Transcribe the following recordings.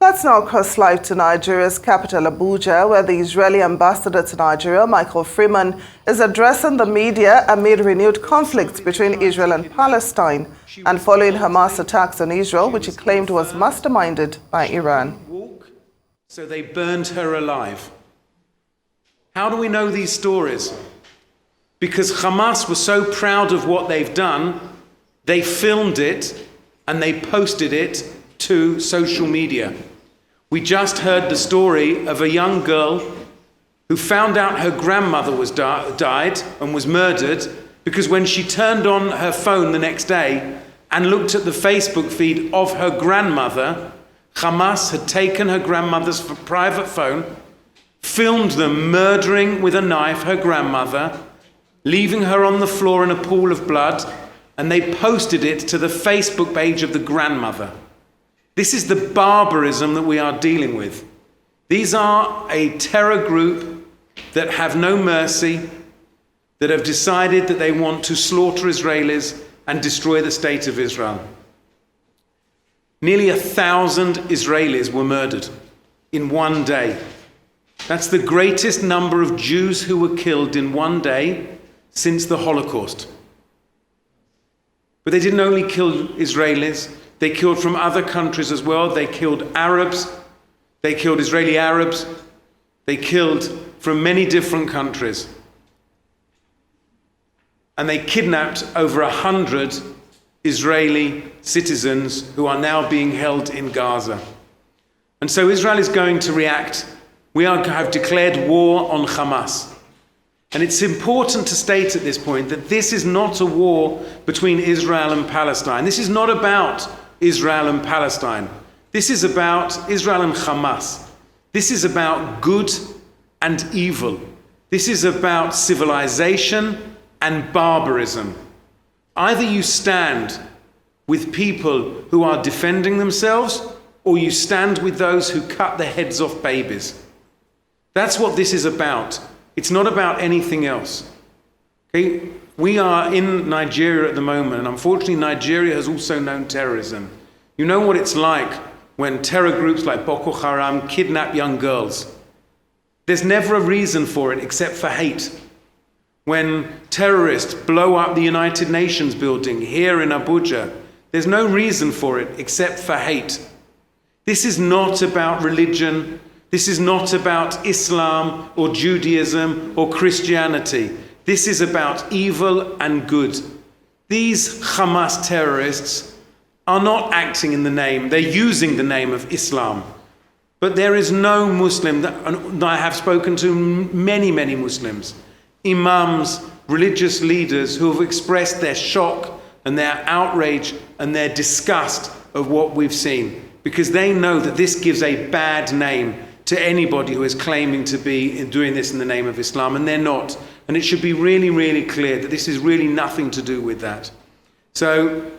Let's now cross live to Nigeria's capital, Abuja, where the Israeli ambassador to Nigeria, Michael Freeman, is addressing the media amid renewed conflicts between Israel and Palestine and following Hamas attacks on Israel, which he claimed was masterminded by Iran. So they burned her alive. How do we know these stories? Because Hamas was so proud of what they've done, they filmed it and they posted it to social media. We just heard the story of a young girl who found out her grandmother was died and was murdered because when she turned on her phone the next day and looked at the Facebook feed of her grandmother, Hamas had taken her grandmother's private phone, filmed them murdering with a knife her grandmother, leaving her on the floor in a pool of blood, and they posted it to the Facebook page of the grandmother. This is the barbarism that we are dealing with. These are a terror group that have no mercy, that have decided that they want to slaughter Israelis and destroy the state of Israel. Nearly 1,000 Israelis were murdered in one day. That's the greatest number of Jews who were killed in one day since the Holocaust. But they didn't only kill Israelis, they killed from other countries as well. They killed Arabs, they killed Israeli Arabs, they killed from many different countries. And they kidnapped over 100 Israeli citizens who are now being held in Gaza. And so Israel is going to react. We have declared war on Hamas. And it's important to state at this point that this is not a war between Israel and Palestine. This is not about Israel and Palestine. This is about Israel and Hamas. This is about good and evil. This is about civilization and barbarism. Either you stand with people who are defending themselves, or you stand with those who cut the heads off babies. That's what this is about. It's not about anything else. Okay? We are in Nigeria at the moment, and unfortunately Nigeria has also known terrorism. You know what it's like when terror groups like Boko Haram kidnap young girls. There's never a reason for it except for hate. When terrorists blow up the United Nations building here in Abuja, there's no reason for it except for hate. This is not about religion. This is not about Islam or Judaism or Christianity. This is about evil and good. These Hamas terrorists are not acting in the name, they're using the name of Islam. But there is no Muslim, and I have spoken to many, many Muslims, imams, religious leaders who have expressed their shock and their outrage and their disgust of what we've seen, because they know that this gives a bad name to anybody who is claiming to be doing this in the name of Islam, and they're not. And it should be really, really clear that this is really nothing to do with that. So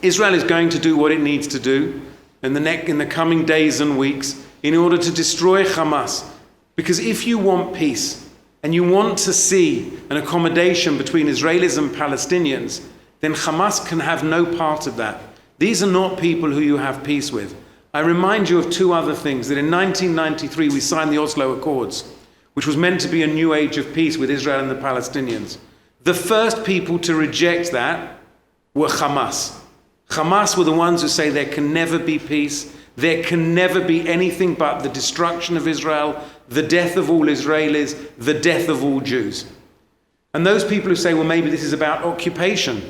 Israel is going to do what it needs to do in the coming days and weeks in order to destroy Hamas. Because if you want peace and you want to see an accommodation between Israelis and Palestinians, then Hamas can have no part of that. These are not people who you have peace with. I remind you of two other things, that in 1993 we signed the Oslo Accords, which was meant to be a new age of peace with Israel and the Palestinians. The first people to reject that were Hamas. Hamas were the ones who say there can never be peace, there can never be anything but the destruction of Israel, the death of all Israelis, the death of all Jews. And those people who say, well, maybe this is about occupation.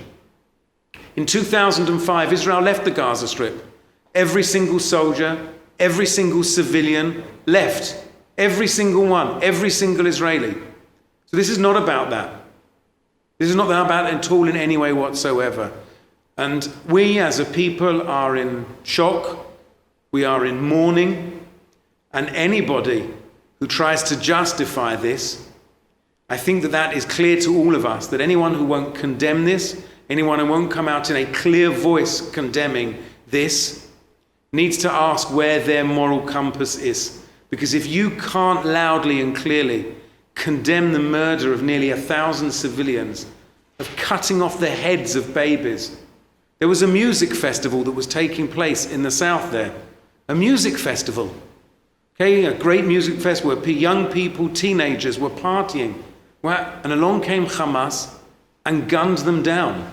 In 2005, Israel left the Gaza Strip. Every single soldier, every single civilian left. Every single one, every single Israeli. So this is not about that. This is not about it at all in any way whatsoever. And we as a people are in shock. We are in mourning. And anybody who tries to justify this, I think that is clear to all of us, that anyone who won't condemn this, anyone who won't come out in a clear voice condemning this, needs to ask where their moral compass is. Because if you can't loudly and clearly condemn the murder of nearly 1,000 civilians, of cutting off the heads of babies, There was a music festival that was taking place in the south there. A music festival. Okay, a great music festival where young people, teenagers were partying. And along came Hamas and gunned them down.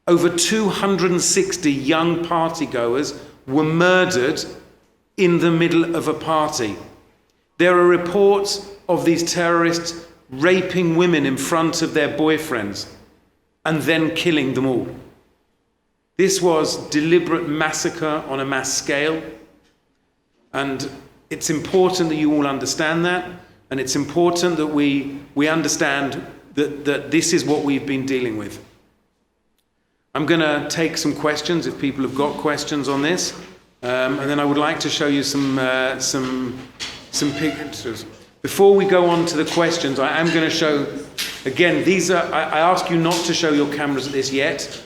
Over 260 young partygoers were murdered in the middle of a party. There are reports of these terrorists raping women in front of their boyfriends and then killing them all. This was deliberate massacre on a mass scale, and it's important that you all understand that, and it's important that we understand that this is what we've been dealing with. I'm going to take some questions if people have got questions on this, and then I would like to show you some pictures. Before we go on to the questions, I am going to show, again, I ask you not to show your cameras at this yet.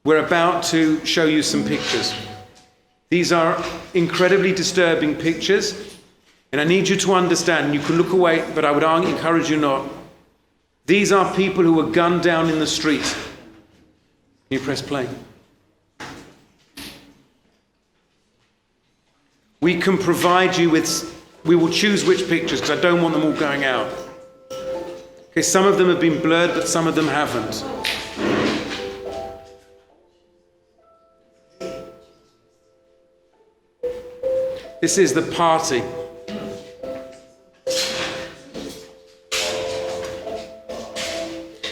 We're about to show you some pictures. These are incredibly disturbing pictures, and I need you to understand, you can look away, but I would encourage you not. These are people who were gunned down in the street. Can you press play? We can provide you with, we will choose which pictures because I don't want them all going out. Okay, some of them have been blurred, but some of them haven't. This is the party.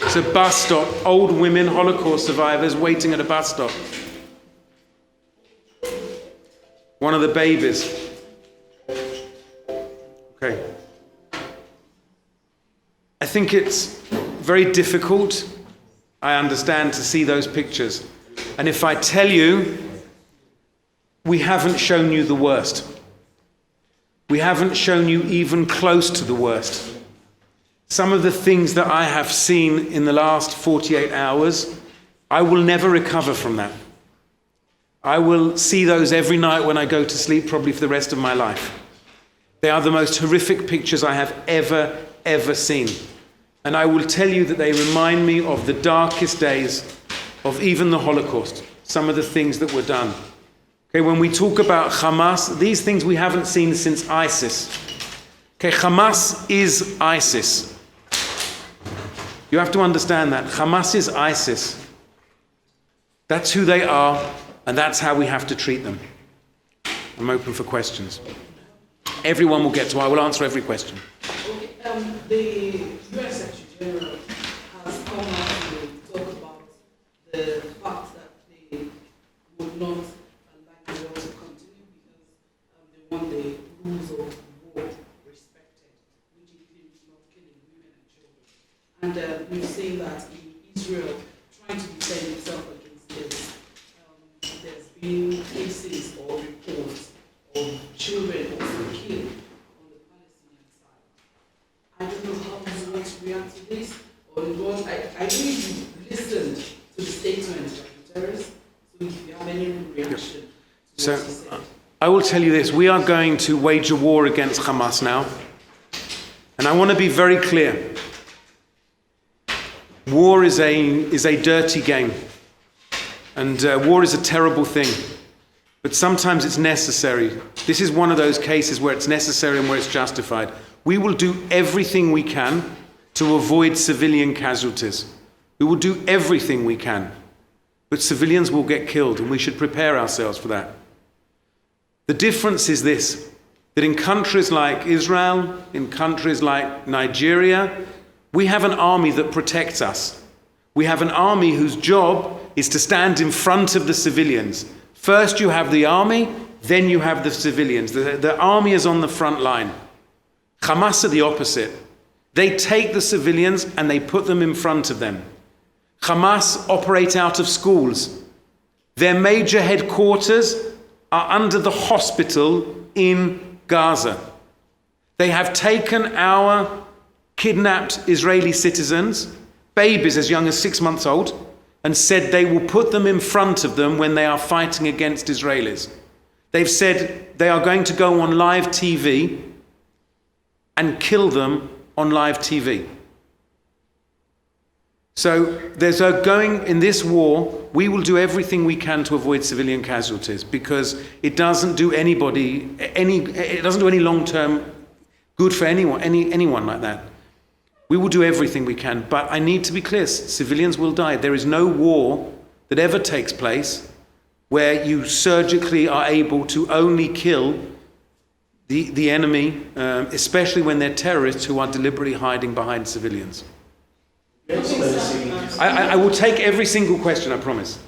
It's a bus stop. Old women, Holocaust survivors waiting at a bus stop. One of the babies. Okay. I think it's very difficult, I understand, to see those pictures. And if I tell you, we haven't shown you the worst. We haven't shown you even close to the worst. Some of the things that I have seen in the last 48 hours, I will never recover from that. I will see those every night when I go to sleep, probably for the rest of my life. They are the most horrific pictures I have ever seen. And I will tell you that they remind me of the darkest days of even the Holocaust, some of the things that were done. Okay, when we talk about Hamas, these things we haven't seen since ISIS. Okay, Hamas is ISIS. You have to understand that. Hamas is ISIS. That's who they are, and that's how we have to treat them. I'm open for questions. Everyone will get to, I will answer every question. The US Secretary General has come out to talk about the fact that they would not like the war to continue because they want the rules of war respected, which includes not killing women and children. And you say that in Israel, trying to defend itself against this, there's been cases or reports of children also killed on the Palestinian side. I don't know how you want to react to this, or what. I really listened to the statement of the terrorists, so if you have any reaction to what he said. I will tell you this, we are going to wage a war against Hamas now. And I want to be very clear. War is a dirty game. And war is a terrible thing. But sometimes it's necessary. This is one of those cases where it's necessary and where it's justified. We will do everything we can to avoid civilian casualties. We will do everything we can. But civilians will get killed, and we should prepare ourselves for that. The difference is this, that in countries like Israel, in countries like Nigeria, we have an army that protects us. We have an army whose job is to stand in front of the civilians. First you have the army, then you have the civilians. The army is on the front line. Hamas are the opposite. They take the civilians and they put them in front of them. Hamas operate out of schools. Their major headquarters are under the hospital in Gaza. They have taken our kidnapped Israeli citizens, babies as young as 6 months old, and said they will put them in front of them when they are fighting against Israelis. They've said they are going to go on live TV and kill them on live TV. So in this war, we will do everything we can to avoid civilian casualties because it doesn't do any long-term good for anyone like that. We will do everything we can, but I need to be clear, civilians will die. There is no war that ever takes place where you surgically are able to only kill the enemy, especially when they're terrorists who are deliberately hiding behind civilians. I will take every single question, I promise.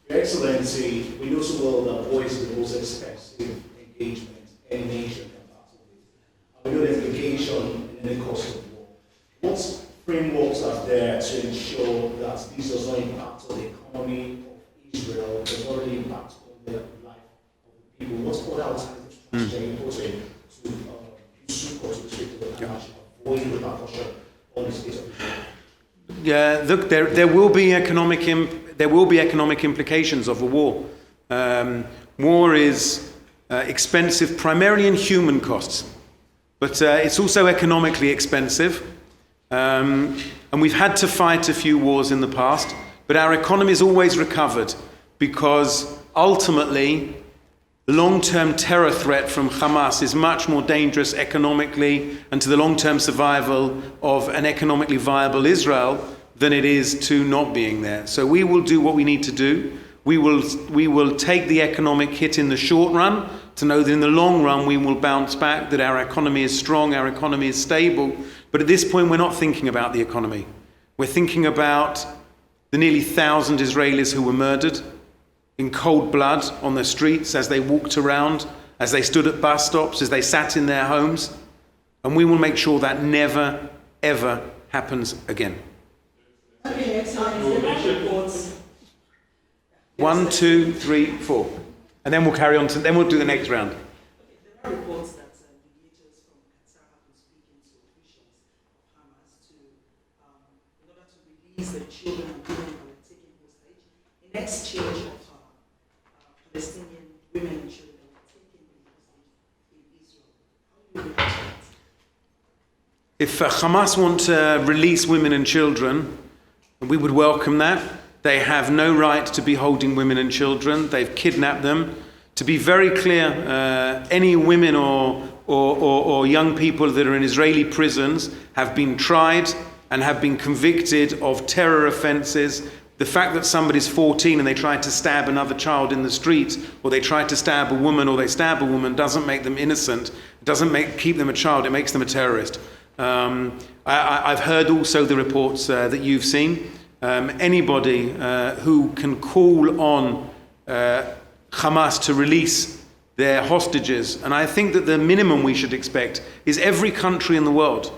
Your Excellency, we know so well that war is the most expensive engagement any nation can battle with. And we know the implication in the cost of war. What frameworks are there to ensure that this does not impact on the economy of Israel, does not really impact on the life of the people? What other alternatives are you putting to support the restrict the Hamas, avoid repercussion on the state of Israel? Yeah, look, there will be economic implications of a war. War is expensive primarily in human costs, but it's also economically expensive. And we've had to fight a few wars in the past, but our economy has always recovered because ultimately the long-term terror threat from Hamas is much more dangerous economically and to the long-term survival of an economically viable Israel than it is to not being there. So we will do what we need to do. We will take the economic hit in the short run to know that in the long run we will bounce back, that our economy is strong, our economy is stable. But at this point we're not thinking about the economy. We're thinking about the nearly 1,000 Israelis who were murdered in cold blood on the streets as they walked around, as they stood at bus stops, as they sat in their homes. And we will make sure that never, ever happens again. Okay, reports. 1, 2, 3, 4. And then we'll carry on then we'll do the next round. Okay, there are reports that mediators from Qatar have been speaking to officials of Hamas in order to release the children and women that were taken hostage in exchange of Palestinian women and children that were taken hostage in Israel. How do you react to that? If Hamas want to release women and children, we would welcome that. They have no right to be holding women and children. They've kidnapped them. To be very clear, any women or young people that are in Israeli prisons have been tried and have been convicted of terror offences. The fact that somebody's 14 and they try to stab another child in the street, or they try to stab a woman, or they stab a woman, doesn't make them innocent. It doesn't keep them a child. It makes them a terrorist. I've heard also the reports that you've seen. Anybody who can call on Hamas to release their hostages, and I think that the minimum we should expect is every country in the world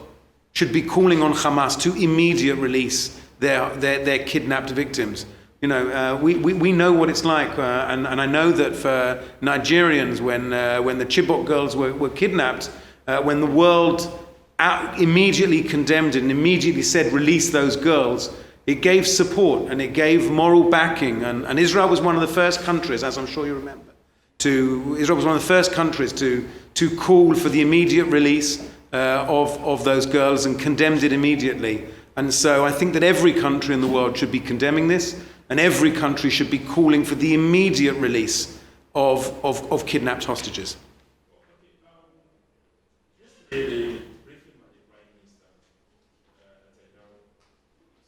should be calling on Hamas to immediate release their kidnapped victims. You know, we know what it's like, and I know that for Nigerians, when the Chibok girls were kidnapped, when the world immediately condemned it and immediately said release those girls, it gave support and it gave moral backing, and Israel was one of the first countries, as I'm sure you remember, Israel was one of the first countries to call for the immediate release of those girls and condemned it immediately. And so I think that every country in the world should be condemning this, and every country should be calling for the immediate release of kidnapped hostages. Yesterday, briefing by the Prime Minister,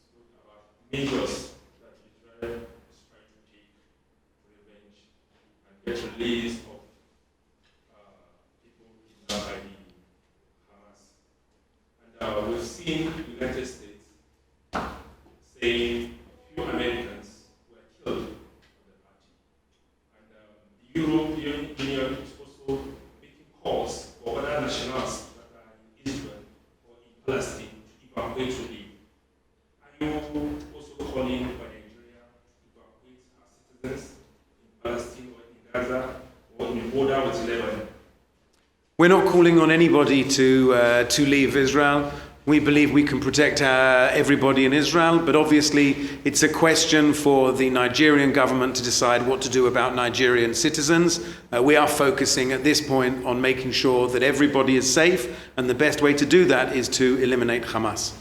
spoke about measures that Israel is trying to take to revenge and get release of people kidnapped by the Hamas. And we've seen the United States saying a few Americans were killed on the party. And the European Union is also making calls for other nationals that are in Israel or in Palestine to evacuate to leave. Are you also calling for Nigeria to evacuate our citizens in Palestine or in Gaza or in the border with Lebanon? We're not calling on anybody to leave Israel. We believe we can protect everybody in Israel, but obviously it's a question for the Nigerian government to decide what to do about Nigerian citizens. We are focusing at this point on making sure that everybody is safe, and the best way to do that is to eliminate Hamas.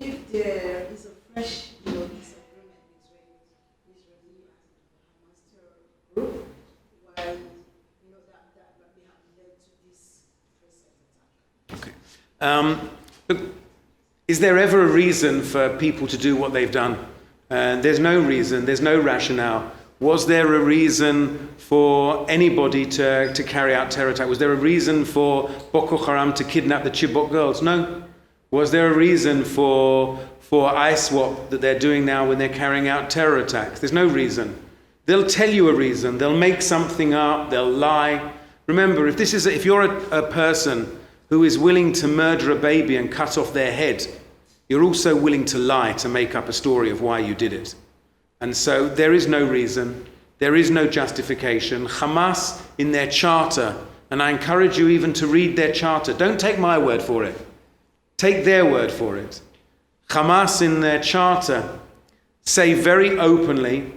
if there is a fresh, disagreement between Israeli and Hamas terror group, why, that may have led to this recent attack. Look, is there ever a reason for people to do what they've done? There's no reason, there's no rationale. Was there a reason for anybody to carry out terror attack? Was there a reason for Boko Haram to kidnap the Chibok girls? No. Was there a reason for ISWAP that they're doing now when they're carrying out terror attacks? There's no reason. They'll tell you a reason. They'll make something up. They'll lie. Remember, if you're a person who is willing to murder a baby and cut off their head, you're also willing to lie to make up a story of why you did it. And so there is no reason, there is no justification. Hamas in their charter, and I encourage you even to read their charter. Don't take my word for it. Take their word for it. Hamas in their charter say very openly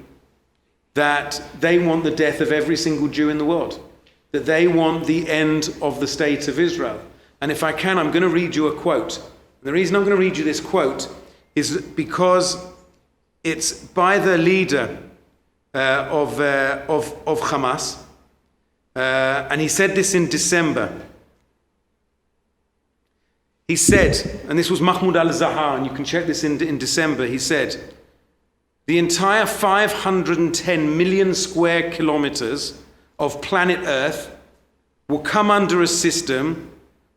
that they want the death of every single Jew in the world, that they want the end of the state of Israel. And if I can, I'm going to read you a quote. And the reason I'm going to read you this quote is because it's by the leader of Hamas, and he said this in December. He said, and this was Mahmoud al-Zahar, and you can check this in December, he said, the entire 510 million square kilometers of planet Earth will come under a system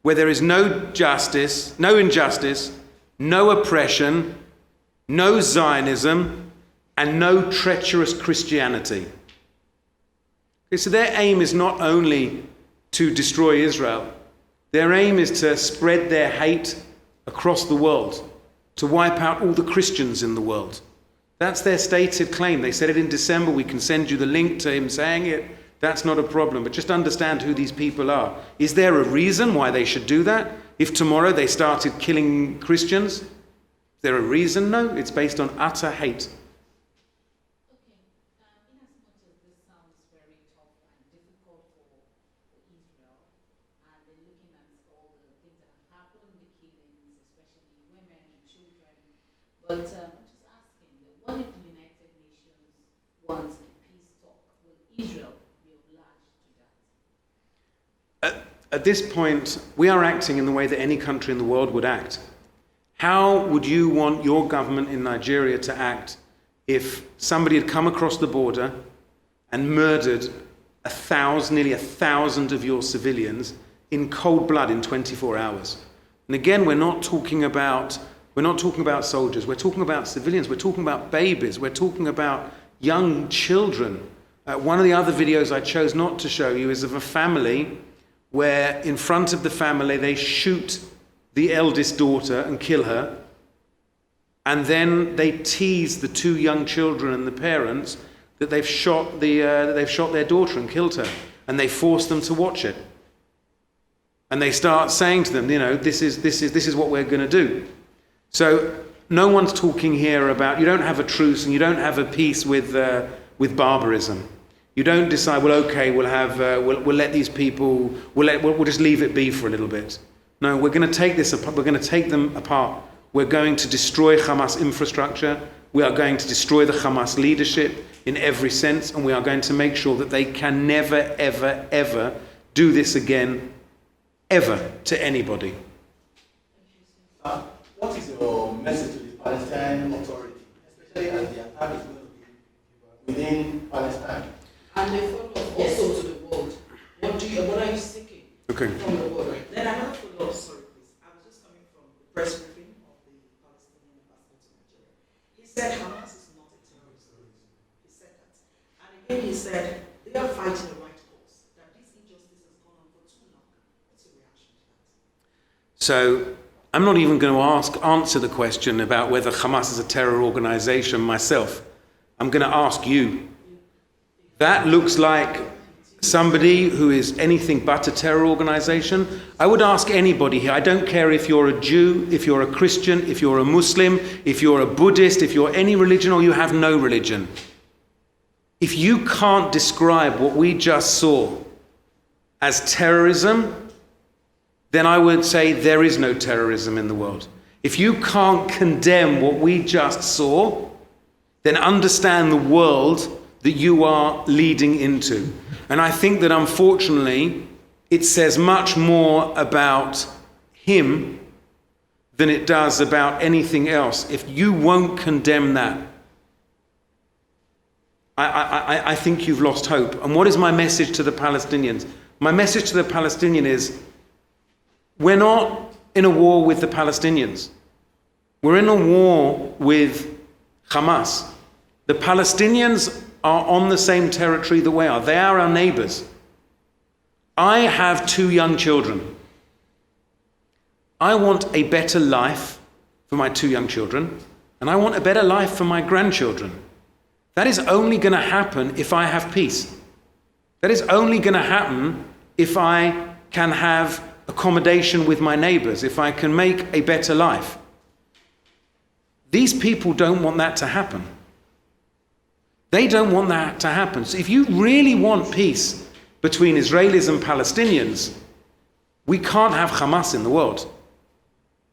where there is no justice, no injustice, no oppression, no Zionism, and no treacherous Christianity. Okay, so their aim is not only to destroy Israel, their aim is to spread their hate across the world, to wipe out all the Christians in the world. That's their stated claim. They said it in December. We can send you the link to him saying it. That's not a problem. But just understand who these people are. Is there a reason why they should do that? If tomorrow they started killing Christians, is there a reason? No, it's based on utter hate. Okay, in as much as this sounds very tough and difficult for Israel, and they're looking at all the things that have happened, the killings, especially women and children, but I'm just asking, what if the United Nations wants a peace talk? Will Israel be obliged to that? At this point, we are acting in the way that any country in the world would act. How would you want your government in Nigeria to act if somebody had come across the border and murdered nearly 1,000 of your civilians in cold blood in 24 hours? And again, we're not talking about soldiers. We're talking about civilians. We're talking about babies. We're talking about young children. One of the other videos I chose not to show you is of a family where in front of the family they shoot the eldest daughter and kill her, and then they tease the two young children and the parents that they've shot their daughter and killed her, and they force them to watch it, and they start saying to them, this is what we're going to do. So no one's talking here about, you don't have a truce and you don't have a peace with barbarism. You don't decide, well, okay, we'll let these people, we'll just leave it be for a little bit. No, we're going to take this apart. We're going to take them apart. We're going to destroy Hamas infrastructure. We are going to destroy the Hamas leadership in every sense, and we are going to make sure that they can never, ever, ever do this again, ever, to anybody. What is your message to the Palestinian Authority, especially as the attack is going to be within Palestine? And they follow also to the world. What are you seeking from the world? Then another follow-up, sorry please. I was just coming from the press briefing of the Palestinian ambassador to Nigeria. He said Hamas is not a terrorist organization. He said that. And again he said they are fighting the right cause, that this injustice has gone on for too long. What's your reaction to that? So I'm not even going to answer the question about whether Hamas is a terror organization myself. I'm going to ask you. That looks like somebody who is anything but a terror organization. I would ask anybody here, I don't care if you're a Jew, if you're a Christian, if you're a Muslim, if you're a Buddhist, if you're any religion or you have no religion. If you can't describe what we just saw as terrorism, then I would say there is no terrorism in the world. if you can't condemn what we just saw, then understand the world that you are leading into. And I think that unfortunately, it says much more about him than it does about anything else. If you won't condemn that, I think you've lost hope. And what is my message to the Palestinians? My message to the Palestinian is, we're not in a war with the Palestinians. We're in a war with Hamas. The Palestinians are on the same territory that we are. They are our neighbors. I have 2 young children. I want a better life for my 2 young children, and I want a better life for my grandchildren. That is only going to happen if I have peace. That is only going to happen if I can have accommodation with my neighbors, if I can make a better life. These people don't want that to happen. They don't want that to happen. So if you really want peace between Israelis and Palestinians, we can't have Hamas in the world.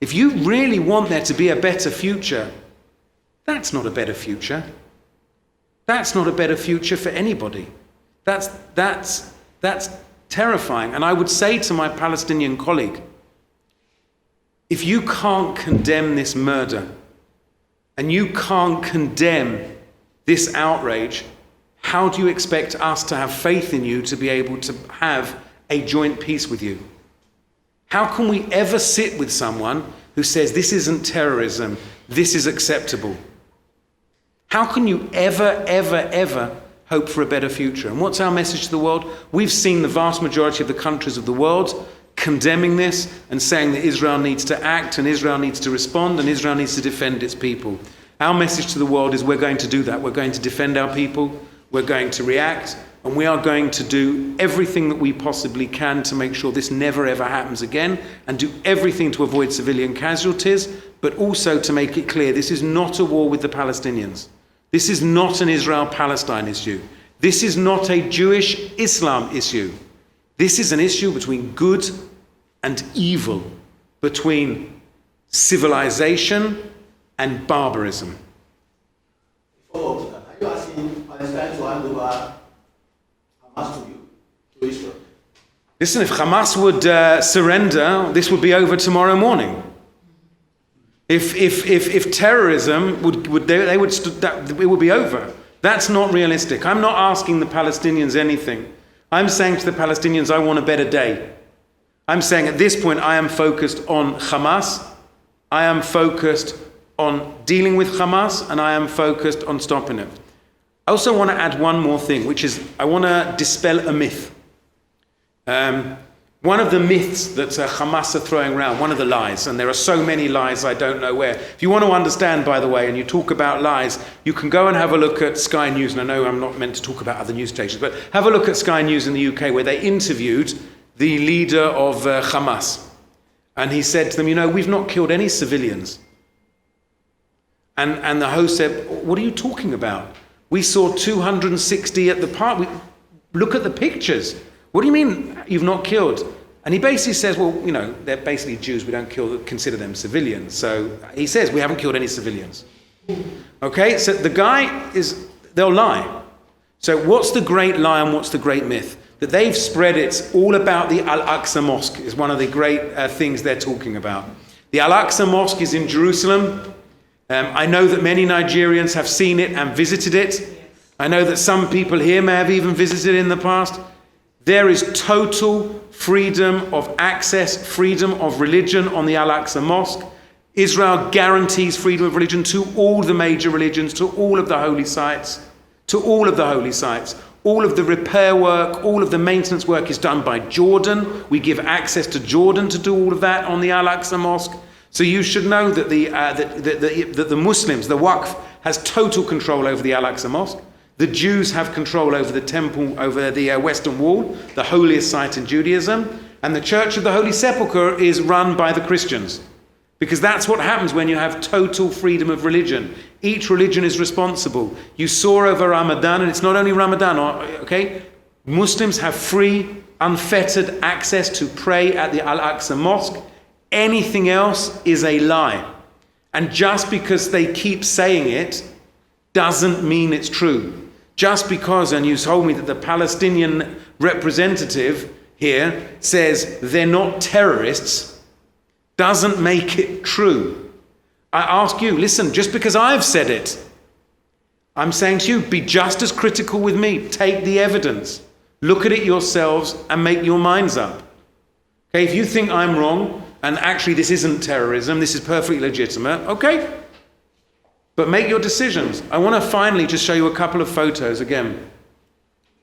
If you really want there to be a better future, that's not a better future. That's not a better future for anybody. That's terrifying. And I would say to my Palestinian colleague, if you can't condemn this murder, and you can't condemn this outrage, how do you expect us to have faith in you to be able to have a joint peace with you? How can we ever sit with someone who says this isn't terrorism, this is acceptable? How can you ever hope for a better future? And what's our message to the world? We've seen the vast majority of the countries of the world condemning this and saying that Israel needs to act and Israel needs to respond and Israel needs to defend its people. Our message to the world is we're going to do that. We're going to defend our people, we're going to react, and we are going to do everything that we possibly can to make sure this never ever happens again, and do everything to avoid civilian casualties, but also to make it clear this is not a war with the Palestinians. This is not an Israel-Palestine issue. This is not a Jewish-Islam issue. This is an issue between good and evil, between civilization and barbarism. Follow up to that. Are you asking Palestine to hand over Hamas to you, to Israel? Listen, if Hamas would surrender, this would be over tomorrow morning. If terrorism it would be over. That's not realistic. I'm not asking the Palestinians anything. I'm saying to the Palestinians, I want a better day. I'm saying at this point, I am focused on Hamas. I am focused on dealing with Hamas, and I am focused on stopping it. I also want to add one more thing, which is I want to dispel a myth. One of the myths that Hamas are throwing around, one of the lies, and there are so many lies I don't know where. If you want to understand, by the way, and you talk about lies, you can go and have a look at Sky News, and I know I'm not meant to talk about other news stations, but have a look at Sky News in the UK where they interviewed the leader of Hamas. And he said to them, you know, we've not killed any civilians. And the host said, what are you talking about? We saw 260 at the park. Look at the pictures. What do you mean you've not killed? And he basically says, well, you know, they're basically Jews. We don't consider them civilians. So he says, we haven't killed any civilians. Okay, so the guy they'll lie. So what's the great lie and what's the great myth? That they've spread it's all about the Al-Aqsa Mosque is one of the great things they're talking about. The Al-Aqsa Mosque is in Jerusalem. I know that many Nigerians have seen it and visited it. I know that some people here may have even visited it in the past. There is total freedom of access, freedom of religion on the Al-Aqsa Mosque. Israel guarantees freedom of religion to all the major religions, to all of the holy sites, All of the repair work, all of the maintenance work is done by Jordan. We give access to Jordan to do all of that on the Al-Aqsa Mosque. So you should know that the Muslims, the Waqf, has total control over the Al-Aqsa Mosque. The Jews have control over the temple, over the Western Wall, the holiest site in Judaism. And the Church of the Holy Sepulchre is run by the Christians. Because that's what happens when you have total freedom of religion. Each religion is responsible. You saw over Ramadan, and it's not only Ramadan, okay? Muslims have free, unfettered access to pray at the Al-Aqsa Mosque. Anything else is a lie. And just because they keep saying it doesn't mean it's true. Just because, and you told me that the Palestinian representative here says they're not terrorists, doesn't make it true. I ask you, listen, just because I've said it, I'm saying to you, be just as critical with me. Take the evidence. Look at it yourselves and make your minds up. Okay, if you think I'm wrong, and actually this isn't terrorism, this is perfectly legitimate, okay. But make your decisions. I want to finally just show you a couple of photos again.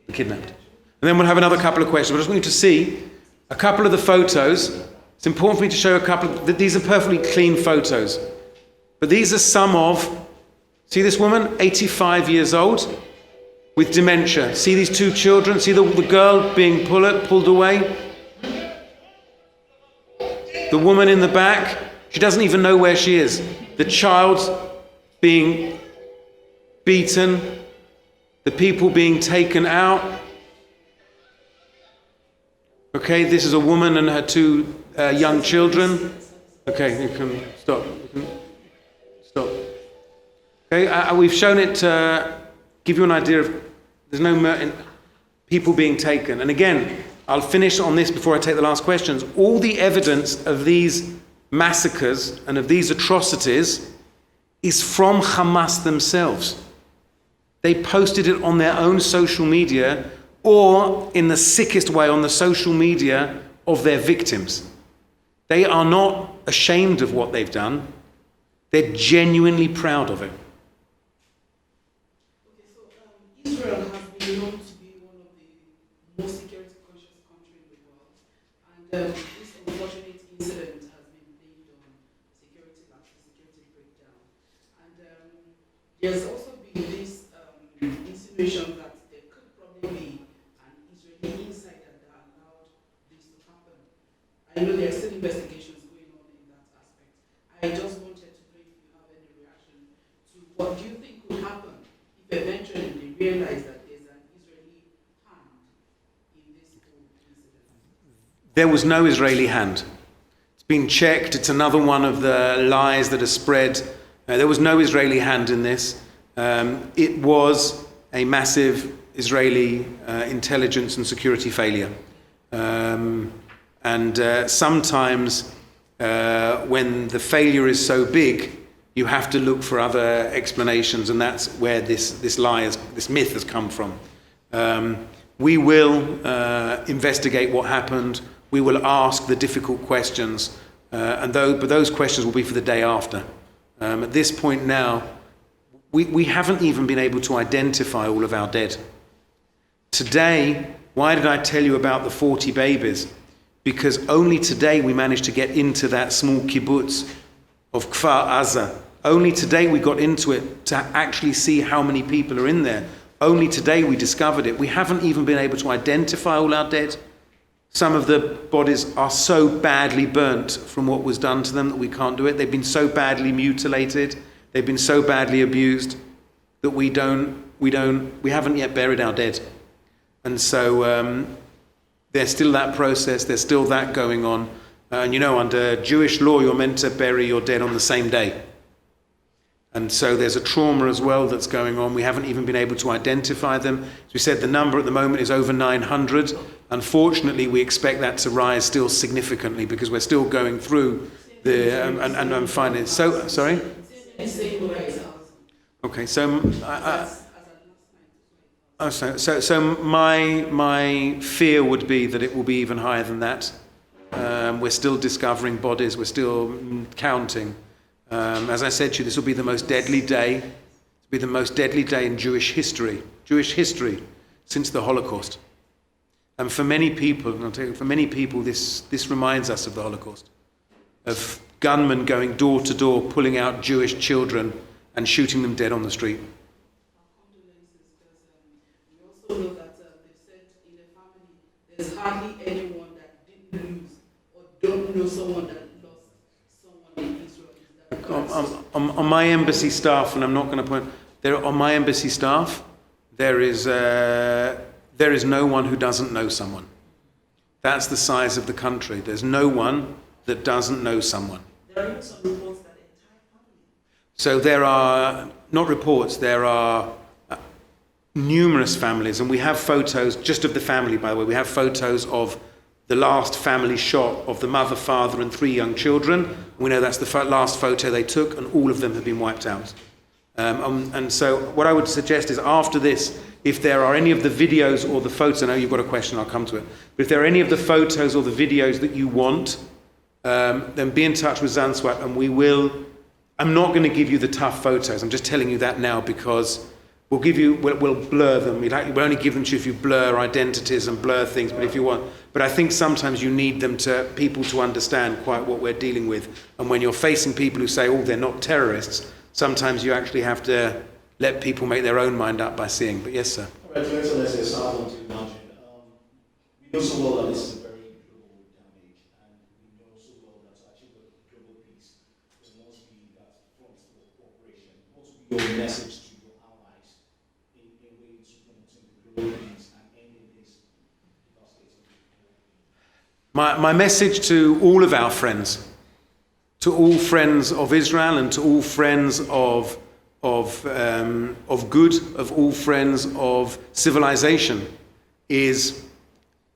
The kidnapped. And then we'll have another couple of questions. I just want you to see a couple of the photos. It's important for me to show a couple of, these are perfectly clean photos. But these are some of, see this woman, 85 years old, with dementia. See these two children? See the girl being pulled away? The woman in the back, she doesn't even know where she is. The child being beaten, the people being taken out. Okay, this is a woman and her two young children. Okay, you can stop. Stop. Okay, we've shown it to give you an idea of there's no people being taken. And again, I'll finish on this before I take the last questions. All the evidence of these massacres and of these atrocities is from Hamas themselves. They posted it on their own social media, or in the sickest way on the social media of their victims. They are not ashamed of what they've done. They're genuinely proud of it. Okay, so Israel has been known to be one of the most security conscious countries in the world, and this unfortunate incident has been blamed on security breakdown. And there's also been this insinuation that there could probably be an Israeli insider that allowed this to happen. I know there are still investigations going on in that aspect. I just wanted to know if you have any reaction to what do you think could happen if eventually they realize that there's an Israeli hand in this whole incident? There was no Israeli hand. It's been checked. It's another one of the lies that are spread. There was no Israeli hand in this. It was a massive Israeli intelligence and security failure. Sometimes when the failure is so big, you have to look for other explanations, and that's where this myth has come from. We will investigate what happened. We will ask the difficult questions, but those questions will be for the day after. At this point now, we haven't even been able to identify all of our dead. Today, why did I tell you about the 40 babies? Because only today we managed to get into that small kibbutz of Kfar Aza. Only today we got into it to actually see how many people are in there. Only today we discovered it. We haven't even been able to identify all our dead. Some of the bodies are so badly burnt from what was done to them that we can't do it. They've been so badly mutilated. They've been so badly abused that we haven't yet buried our dead. And so there's still that process. There's still that going on. And under Jewish law, you're meant to bury your dead on the same day. And so there's a trauma as well that's going on. We haven't even been able to identify them. As we said, the number at the moment is over 900. Unfortunately, we expect that to rise still significantly because we're still going through the and finding. So sorry. Okay, so my fear would be that it will be even higher than that. We're still discovering bodies. We're still counting. As I said to you, this will be the most deadly day. It'll be the most deadly day in Jewish history since the Holocaust. And for many people, this reminds us of the Holocaust, of gunmen going door to door, pulling out Jewish children and shooting them dead on the street. We also know that they said in the family there's hardly anyone that didn't lose or don't know someone that lost someone in Israel. On my embassy staff, and I'm not going to point there. On my embassy staff, there is no one who doesn't know someone. That's the size of the country. There's no one that doesn't know someone. There are some reports that the entire family So there are, not reports, there are numerous families, and we have photos just of the family, by the way. We have photos of the last family shot of the mother, father, and 3 young children. We know that's the last photo they took, and all of them have been wiped out. And so what I would suggest is after this, if there are any of the videos or the photos, I know you've got a question, I'll come to it, but if there are any of the photos or the videos that you want, then be in touch with Zanswat, and we will. I'm not going to give you the tough photos. I'm just telling you that now because we'll blur them. We'll only give them to you if you blur identities and blur things, but if you want. But I think sometimes you need them people to understand quite what we're dealing with. And when you're facing people who say, oh, they're not terrorists, sometimes you actually have to let people make their own mind up by seeing. But yes, sir. All right, Your Excellency, it's hard to imagine. We know so well that this is a very global damage, and we know so well that to achieve a global peace, there must be that front for cooperation. What will be your message to your allies in a way to promoting the global peace and ending this devastation? My message to all of our friends, to all friends of Israel and to all friends of good, of all friends of civilization, is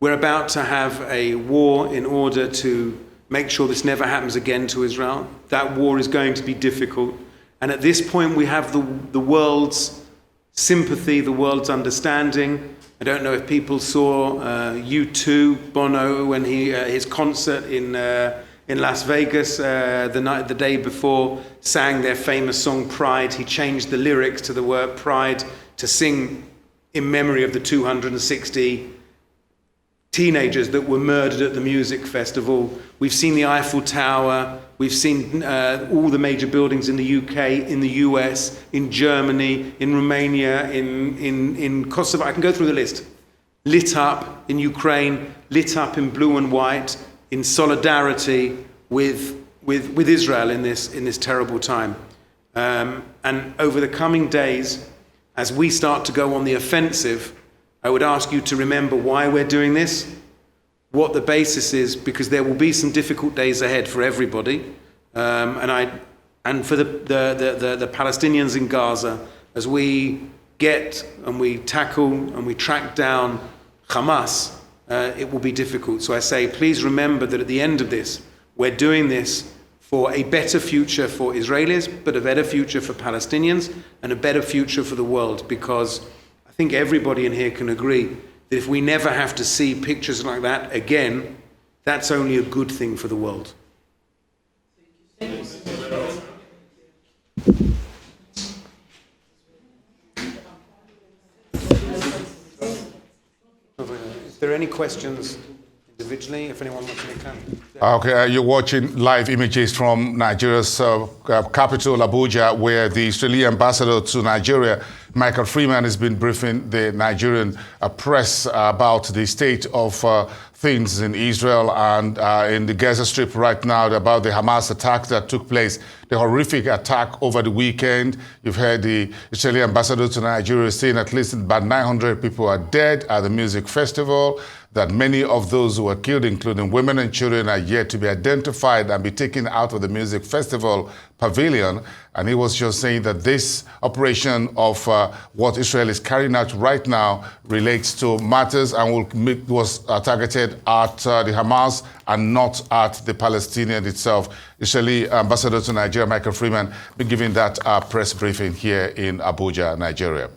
we're about to have a war in order to make sure this never happens again to Israel. That war is going to be difficult. And at this point, we have the world's sympathy, the world's understanding. I don't know if people saw U2, Bono, when his concert in Las Vegas the day before, sang their famous song Pride. He changed the lyrics to the word Pride to sing in memory of the 260 teenagers that were murdered at the music festival. We've seen the Eiffel Tower. We've seen all the major buildings in the UK, in the US, in Germany, in Romania, in Kosovo. I can go through the list. Lit up in Ukraine, lit up in blue and white, in solidarity with Israel in this terrible time. And over the coming days, as we start to go on the offensive, I would ask you to remember why we're doing this, what the basis is, because there will be some difficult days ahead for everybody, and for the Palestinians in Gaza, as we get and we tackle and we track down Hamas. It will be difficult. So I say, please remember that at the end of this, we're doing this for a better future for Israelis, but a better future for Palestinians, and a better future for the world, because I think everybody in here can agree that if we never have to see pictures like that again, that's only a good thing for the world. Is there any questions individually, if anyone wants to come? Okay, you're watching live images from Nigeria's capital, Abuja, where the Israeli ambassador to Nigeria, Michael Freeman, has been briefing the Nigerian press about the state of things in Israel and in the Gaza Strip right now, about the Hamas attack that took place, the horrific attack over the weekend. You've heard the Israeli ambassador to Nigeria saying at least about 900 people are dead at the music festival, that many of those who were killed, including women and children, are yet to be identified and be taken out of the music festival pavilion. And he was just saying that this operation of what Israel is carrying out right now relates to matters and was targeted at the Hamas and not at the Palestinian itself. Israeli ambassador to Nigeria, Michael Freeman, been giving that press briefing here in Abuja, Nigeria.